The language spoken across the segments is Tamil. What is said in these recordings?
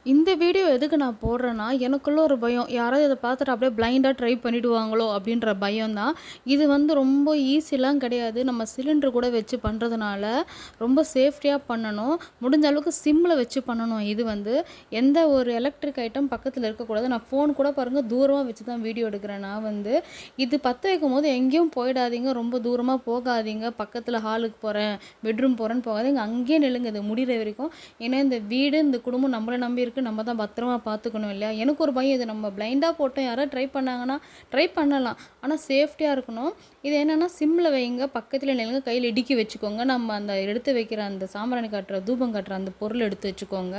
இந்த வீடியோ எதுக்கு நான் போடுறேன்னா, எனக்குள்ள ஒரு பயம். யாராவது இத பார்த்துட்டு அப்படியே பிளைண்டா ட்ரை பண்ணிடுவாங்களோ அப்படின்ற பயம் தான். இது வந்து ரொம்ப ஈஸிலாம் கிடையாது. நம்ம சிலிண்டர் கூட வச்சு பண்றதுனால, ரொம்ப சேஃப்டியா பண்ணணும். முடிஞ்ச அளவுக்கு சிம்ல வச்சு பண்ணணும். இது வந்து எந்த ஒரு எலக்ட்ரிக் ஐட்டம் பக்கத்துல இருக்கக்கூடாது. நான் ஃபோன் கூட பாருங்க தூரமா வச்சு தான் வீடியோ எடுக்கிறேன் நான் வந்து. இது பத்த வைக்கும்போது எங்கேயும் போயிடாதீங்க. ரொம்ப தூரமா போகாதீங்க. பக்கத்துல ஹாலுக்கு போறேன், பெட்ரூம் போறேன்னு போகாதீங்க. அங்கேயே நில்லுங்க இது முடியிற வரைக்கும். ஏன்னா இந்த வீடு, இந்த குடும்பம் நம்மள நம்பி இருக்கு. நம்ம தான் பத்திரமா பார்த்துக்கணும் இல்லையா? எனக்கு ஒரு பயம் இது நம்ம பிளைண்டா போட்டோம் யாராவது ட்ரை பண்ணாங்கன்னா, ட்ரை பண்ணலாம். ஆனா சேஃப்டியா இருக்கணும். இது என்னன்னா சிம்ல வைங்க, பக்கத்துல நில்லுங்க, கையில இடுக்கி வச்சுக்கோங்க. நம்ம அந்த எடுத்து வைக்கிற அந்த சாம்பிராணி காட்டுற, தூபம் காட்டுற அந்த பொருள் எடுத்து வச்சுக்கோங்க.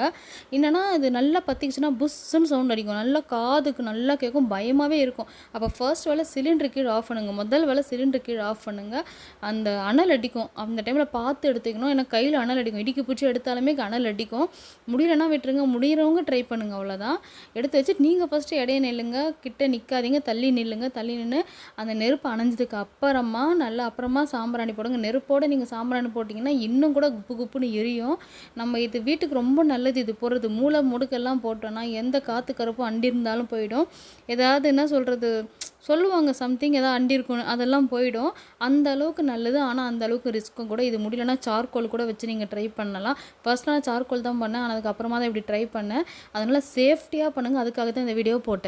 என்னன்னா இது நல்லா பத்திக்கிச்சுன்னா புஸ்ஸுன்னு சவுண்ட் அடிக்கும். நல்லா காதுக்கு நல்லா கேட்கும். பயமாவே இருக்கும். அப்போ ஃபர்ஸ்ட் வேலை சிலிண்டர் கீழ ஆஃப் பண்ணுங்க. முதல் வேலை சிலிண்டர் கீழ ஆஃப் பண்ணுங்க. அந்த அனல் அடிக்கும். அந்த டைம்ல பார்த்து எடுத்துக்கணும். ஏன்னா கையில அனல் அடிக்கும். இடுக்கி பிடிச்சி எடுத்தாலுமே அனல் அடிக்கும். முடியலன்னா விட்டுருங்க. முடியறவங்க ட்ரை பண்ணுங்க அவ்வளோதான். எடுத்து வச்சுட்டு நீங்கள் ஃபஸ்ட்டு இடையே நில்லுங்க. கிட்ட நிற்காதீங்க. தள்ளி நில்லுங்க. தள்ளி நின்று அந்த நெருப்பு அணைஞ்சதுக்கு அப்புறமா நல்லா அப்புறமா சாம்பிராணி போடுங்க. நெருப்போடு நீங்கள் சாம்பிராணி போட்டிங்கன்னா இன்னும் கூட குப்பு குப்புன்னு எரியும். நம்ம இது வீட்டுக்கு ரொம்ப நல்லது இது போடுறது. மூளை முடுக்கெல்லாம் போட்டோன்னா எந்த காற்று கருப்பும் அண்டிருந்தாலும் போயிடும். ஏதாவது என்ன சொல்கிறது சொல்லுவாங்க சம்திங் ஏதாவது அண்டிருக்கும் அதெல்லாம் போயிடும். அந்த அளவுக்கு நல்லது. ஆனால் அந்த அளவுக்கு ரிஸ்க்கும் கூட. இது முடியலன்னா சார்கோல் கூட வச்சு நீங்கள் ட்ரை பண்ணலாம். ஃபர்ஸ்ட் நான் சார்கோல் தான் பண்ணேன். ஆனால் அதுக்கப்புறமா தான் இப்படி ட்ரை பண்ணேன். அதனால் சேஃப்டியாக பண்ணுங்கள். அதுக்காக தான் இந்த வீடியோ போட்டேன்.